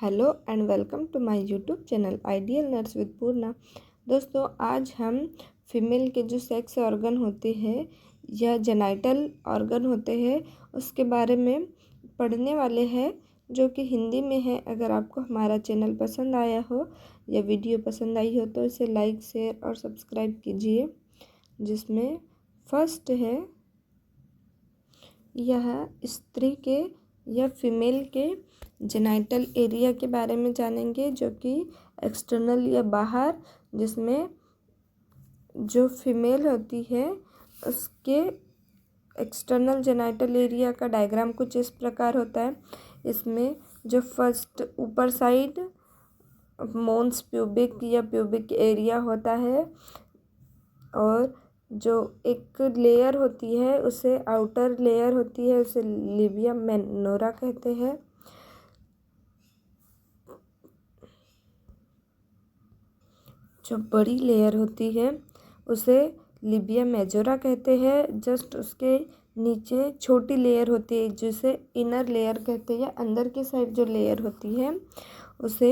Hello and welcome to my YouTube channel ideal nurse with Purna. दोस्तों, आज हम female के जो सेक्स ऑर्गन होते हैं या जेनाइटल ऑर्गन होते हैं उसके बारे में पढ़ने वाले हैं, जो कि हिंदी में है। अगर आपको हमारा चैनल पसंद आया हो या वीडियो पसंद आई हो तो इसे लाइक, शेयर और सब्सक्राइब कीजिए। जिसमें फर्स्ट है, यह स्त्री के या फीमेल के जेनाइटल एरिया के बारे में जानेंगे, जो कि एक्सटर्नल या बाहर, जिसमें जो फीमेल होती है उसके एक्सटर्नल जेनाइटल एरिया का डायग्राम कुछ इस प्रकार होता है। इसमें जो फर्स्ट ऊपर साइड मोन्स प्यूबिक या प्यूबिक एरिया होता है, और जो एक लेयर होती है उसे आउटर लेयर होती है उसे लिबिया मेनोरा कहते हैं। जो बड़ी लेयर होती है उसे लिबिया मेजोरा कहते हैं। जस्ट उसके नीचे छोटी लेयर होती है जिसे इनर लेयर कहते हैं, या अंदर की साइड जो लेयर होती है उसे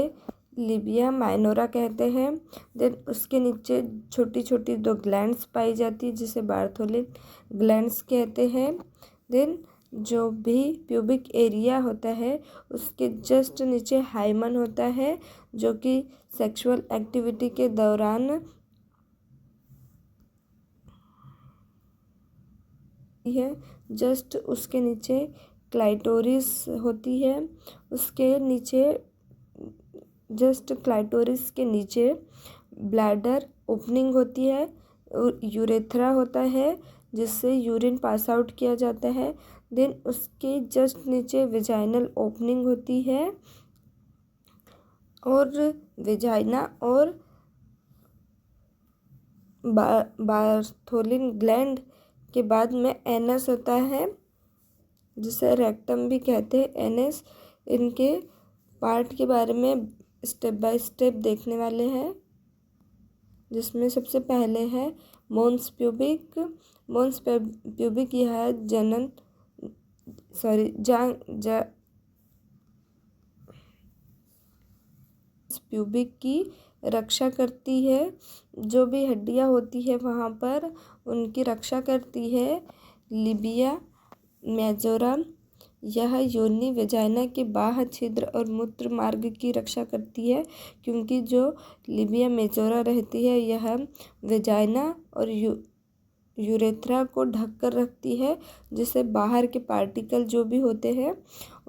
लिबिया माइनोरा कहते हैं। देन उसके नीचे छोटी छोटी दो ग्लैंड्स पाई जाती है जिसे बार्थोलिन ग्लैंड्स कहते हैं। देन जो भी प्यूबिक एरिया होता है उसके जस्ट नीचे हाइमन होता है, जो कि सेक्सुअल एक्टिविटी के दौरान है। जस्ट उसके नीचे क्लाइटोरिस होती है। उसके नीचे जस्ट क्लाइटोरिस के नीचे ब्लैडर ओपनिंग होती है, यूरेथ्रा होता है जिससे यूरिन पास आउट किया जाता है। देन उसके जस्ट नीचे वेजाइनल ओपनिंग होती है, और वेजाइना और बार्थोलिन ग्लैंड के बाद में एनस होता है जिसे रेक्टम भी कहते हैं। एनस, इनके पार्ट के बारे में स्टेप बाय स्टेप देखने वाले हैं। जिसमें सबसे पहले है मोन्स प्यूबिक। मोन्स प्यूबिक यह प्यूबिक की रक्षा करती है। जो भी हड्डियां होती है वहाँ पर उनकी रक्षा करती है लिबिया मेजोरा। यह योनि वेजाइना के बाह्य छिद्र और मूत्र मार्ग की रक्षा करती है, क्योंकि जो लिबिया मेजोरा रहती है यह वेजाइना और यूरेथ्रा को ढक कर रखती है, जिससे बाहर के पार्टिकल जो भी होते हैं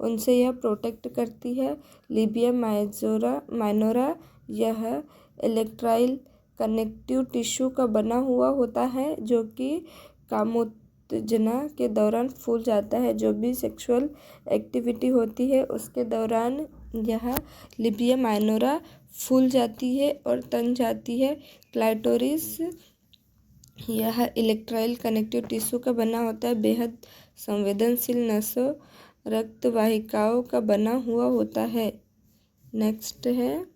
उनसे यह प्रोटेक्ट करती है। लिबिया माइनोरा यह इलेक्ट्राइल कनेक्टिव टिश्यू का बना हुआ होता है, जो कि कामोत्तेजना के दौरान फूल जाता है। जो भी सेक्सुअल एक्टिविटी होती है उसके दौरान यह लिबिया माइनोरा फूल जाती है और तन जाती है। क्लाइटोरिस यह इलेक्ट्राइल कनेक्टिव टिश्यू का बना होता है, बेहद संवेदनशील नसों रक्त वाहिकाओं का बना हुआ होता है। नेक्स्ट है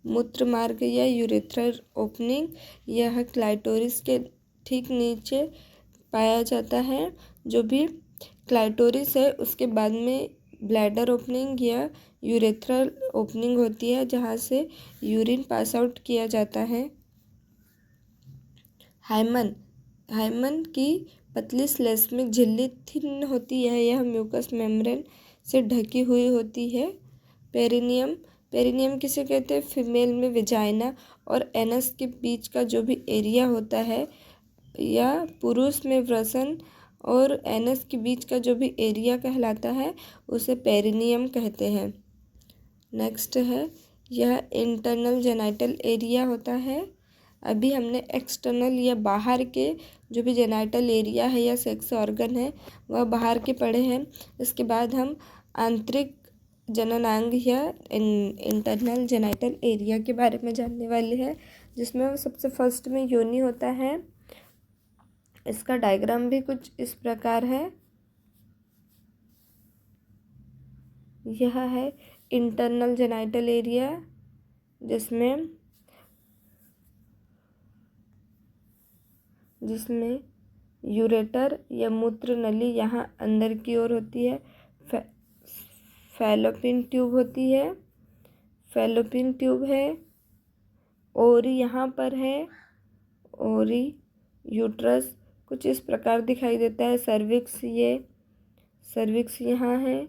मूत्र मार्ग या यूरेथ्रल ओपनिंग। यह क्लाइटोरिस के ठीक नीचे पाया जाता है। जो भी क्लाइटोरिस है उसके बाद में ब्लैडर ओपनिंग या यूरेथ्रल ओपनिंग होती है, जहाँ से यूरिन पास आउट किया जाता है। हाइमन की पतली श्लेष्मिक झिल्ली थिन होती है, यह म्यूकस मेम्ब्रेन से ढकी हुई होती है। पेरिनियम किसे कहते हैं? फीमेल में वेजाइना और एनस के बीच का जो भी एरिया होता है, या पुरुष में वृषण और एनस के बीच का जो भी एरिया कहलाता है उसे पेरिनियम कहते हैं। नेक्स्ट है, यह इंटरनल जेनाइटल एरिया होता है। अभी हमने एक्सटर्नल या बाहर के जो भी जेनाइटल एरिया है या सेक्स ऑर्गन है वह बाहर के पढ़े हैं। इसके बाद हम आंतरिक जननांग या इंटरनल जेनाइटल एरिया के बारे में जानने वाले हैं, जिसमें सबसे फर्स्ट में योनि होता है। इसका डायग्राम भी कुछ इस प्रकार है। यह है इंटरनल जेनाइटल एरिया, जिसमें यूरेटर या मूत्र नली यहाँ अंदर की ओर होती है। फैलोपियन ट्यूब होती है, फैलोपियन ट्यूब है, ओरी यहाँ पर है, ओरी, यूट्रस कुछ इस प्रकार दिखाई देता है, सर्विक्स यहाँ है,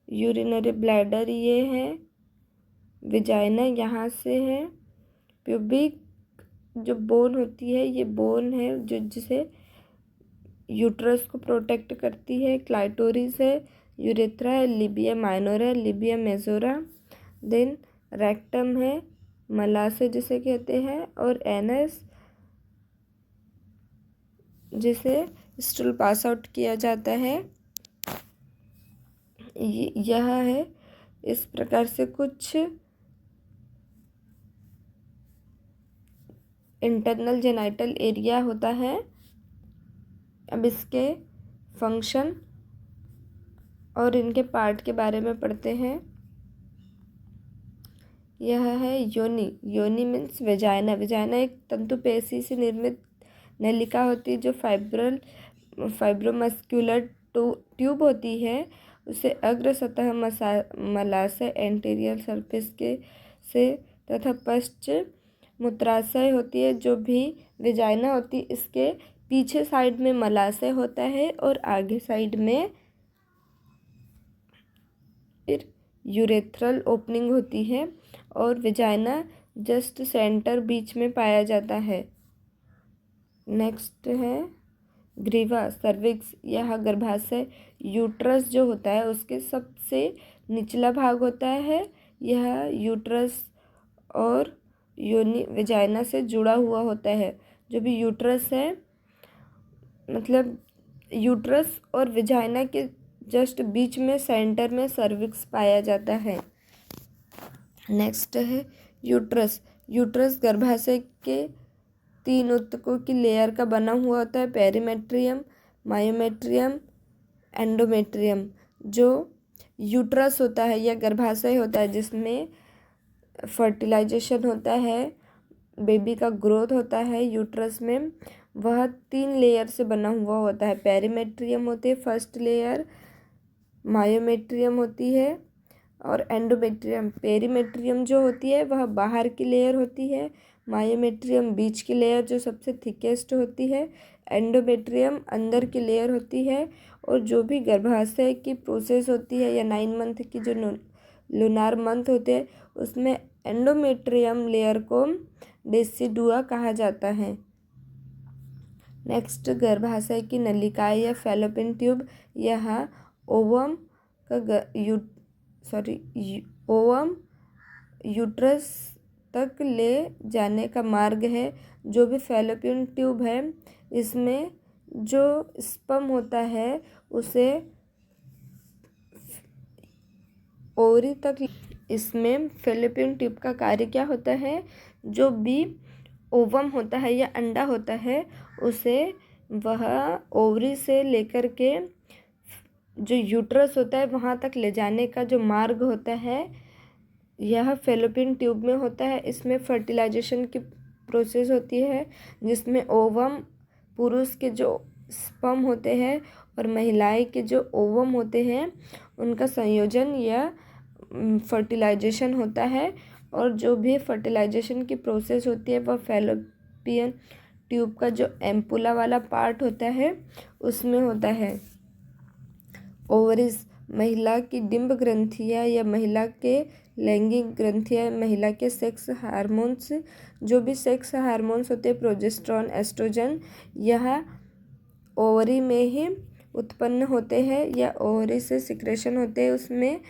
यूरिनरी ब्लैडर ये है, विजाइना यहाँ से है, प्यूबिक जो बोन होती है ये बोन है जो जिसे यूट्रस को प्रोटेक्ट करती है, क्लाइटोरिस है, यूरेथ्रा है, लिबिया माइनोर है, लिबिया मेजोरा, देन रेक्टम है, मलाशय जिसे कहते हैं, और एनस जिसे स्टूल पास आउट किया जाता है। यह है इस प्रकार से कुछ इंटरनल जेनाइटल एरिया होता है। अब इसके फंक्शन और इनके पार्ट के बारे में पढ़ते हैं। यह है योनि। योनि मीन्स वेजाइना। वेजाइना एक तंतुपेशी से निर्मित नलिका होती है जो फाइब्रोमस्क्यूलर ट्यूब होती है। उसे अग्र सतह मलाशय एंटीरियर सरफेस के से तथा पश्च मूत्राशय होती है जो भी वेजाइना होती है। इसके पीछे साइड में मलाशय होता है और आगे साइड में फिर यूरेथ्रल ओपनिंग होती है और वेजाइना जस्ट सेंटर बीच में पाया जाता है। नेक्स्ट है ग्रीवा सर्विक्स। यह गर्भाशय यूट्रस जो होता है उसके सबसे निचला भाग होता है। यह यूट्रस और योनि वेजाइना से जुड़ा हुआ होता है। जो भी यूट्रस है मतलब यूट्रस और वेजाइना के जस्ट बीच में सेंटर में सर्विक्स पाया जाता है। नेक्स्ट है यूट्रस। यूट्रस गर्भाशय के 3 ऊतकों की लेयर का बना हुआ होता है, पेरीमेट्रियम, मायोमेट्रियम, एंडोमेट्रियम। जो यूट्रस होता है या गर्भाशय होता है जिसमें फर्टिलाइजेशन होता है, बेबी का ग्रोथ होता है यूट्रस में, वह 3 लेयर से बना हुआ होता है। पेरीमेट्रियम होती है फर्स्ट लेयर, मायोमेट्रियम होती है और एंडोमेट्रियम। पेरीमेट्रियम जो होती है वह बाहर की लेयर होती है, मायोमेट्रियम बीच की लेयर जो सबसे थिकेस्ट होती है, एंडोमेट्रियम अंदर की लेयर होती है। और जो भी गर्भाशय की प्रोसेस होती है या 9 मंथ की जो लूनार मंथ होते हैं उसमें एंडोमेट्रियम लेयर को डेसिडुआ कहा जाता है। नेक्स्ट गर्भाशय की नलिकाएं या फैलोपियन ट्यूब। यह ओवम यूट्रस तक ले जाने का मार्ग है। जो भी फैलोपियन ट्यूब है इसमें जो स्पर्म होता है उसे ओवरी तक। इसमें फैलोपियन ट्यूब का कार्य क्या होता है, जो भी ओवम होता है या अंडा होता है उसे वह ओवरी से लेकर के जो यूट्रस होता है वहाँ तक ले जाने का जो मार्ग होता है यह फैलोपियन ट्यूब में होता है। इसमें फर्टिलाइजेशन की प्रोसेस होती है जिसमें ओवम पुरुष के जो स्पर्म होते हैं और महिलाएं के जो ओवम होते हैं उनका संयोजन या फर्टिलाइजेशन होता है। और जो भी फर्टिलाइजेशन की प्रोसेस होती है वह फैलोपियन ट्यूब का जो एम्पुला वाला पार्ट होता है उसमें होता है। ओवरीज महिला की डिंब ग्रंथियाँ या महिला के लैंगिक ग्रंथियाँ, महिला के सेक्स हार्मोन्स, जो भी सेक्स हार्मोन्स होते हैं प्रोजेस्टेरॉन, एस्ट्रोजन, यह ओवरी में ही उत्पन्न होते हैं या ओवरी से सिक्रेशन होते हैं, उसमें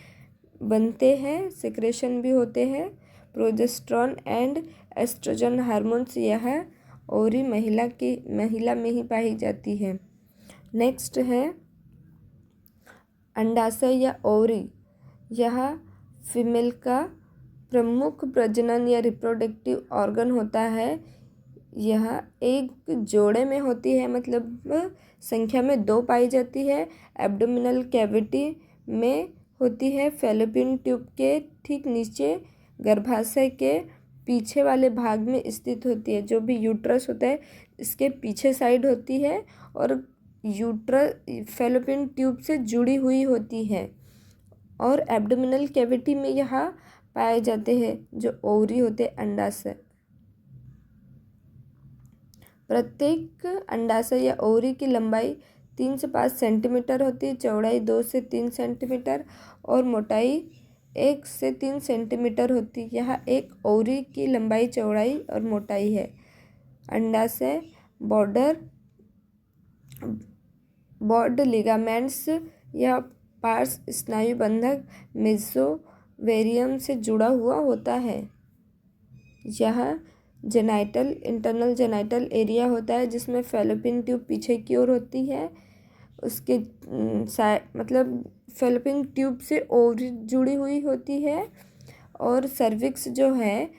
बनते हैं, सिक्रेशन भी होते हैं। प्रोजेस्टेरॉन एंड एस्ट्रोजन हार्मोन्स यह ओवरी महिला में ही पाई जाती है। नेक्स्ट है अंडाशय या ओवरी। यह फीमेल का प्रमुख प्रजनन या रिप्रोडक्टिव ऑर्गन होता है। यह एक जोड़े में होती है, मतलब संख्या में 2 पाई जाती है। एब्डोमिनल कैविटी में होती है। फैलोपियन ट्यूब के ठीक नीचे गर्भाशय के पीछे वाले भाग में स्थित होती है। जो भी यूट्रस होता है इसके पीछे साइड होती है और यूट्रस फैलोपियन ट्यूब से जुड़ी हुई होती है और एब्डोमिनल कैविटी में यहाँ पाए जाते हैं जो ओवरी होते हैं अंडाशय। प्रत्येक अंडाशय या ओवरी की लंबाई 3 से 5 सेंटीमीटर होती है, चौड़ाई 2 से 3 सेंटीमीटर और मोटाई 1 से 3 सेंटीमीटर होती है। यहाँ एक ओवरी की लंबाई, चौड़ाई और मोटाई है। अंडाशय बॉर्ड लिगामेंट्स या पार्स स्नायु बंधक मेसोवेरियम से जुड़ा हुआ होता है। यह इंटरनल जेनाइटल एरिया होता है जिसमें फैलोपियन ट्यूब पीछे की ओर होती है। उसके फैलोपियन ट्यूब से ओवरी जुड़ी हुई होती है और सर्विक्स जो है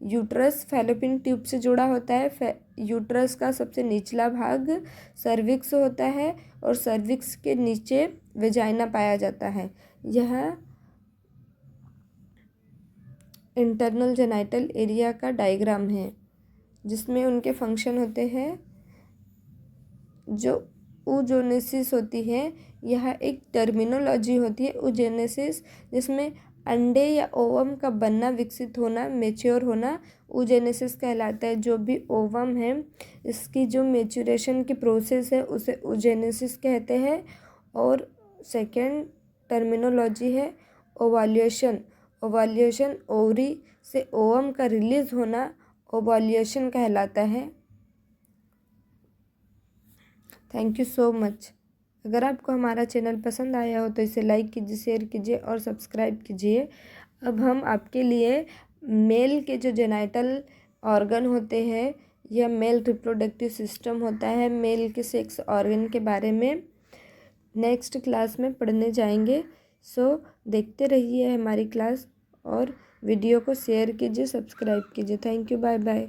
यूट्रस फैलोपियन ट्यूब से जुड़ा होता है। यूट्रस का सबसे निचला भाग सर्विक्स होता है और सर्विक्स के नीचे वेजाइना पाया जाता है। यह इंटरनल जेनाइटल एरिया का डायग्राम है जिसमें उनके फंक्शन होते हैं। जो oogenesis होती है, यह एक टर्मिनोलॉजी होती है oogenesis, जिसमें अंडे या ओवम का बनना, विकसित होना, मेच्योर होना oogenesis कहलाता है। जो भी ओवम है इसकी जो मेच्योरेशन की प्रोसेस है उसे oogenesis कहते हैं। और सेकेंड टर्मिनोलॉजी है ओवाल्यूशन। ओवाल्यूशन ओवरी से ओवम का रिलीज होना ओवाल्यूशन कहलाता है। Thank you so much. अगर आपको हमारा चैनल पसंद आया हो तो इसे लाइक कीजिए, शेयर कीजिए और सब्सक्राइब कीजिए। अब हम आपके लिए मेल के जो जेनाइटल ऑर्गन होते हैं, यह मेल रिप्रोडक्टिव सिस्टम होता है, मेल के सेक्स ऑर्गन के बारे में नेक्स्ट क्लास में पढ़ने जाएंगे। सो देखते रहिए हमारी क्लास और वीडियो को शेयर कीजिए, सब्सक्राइब कीजिए। Thank you, bye bye.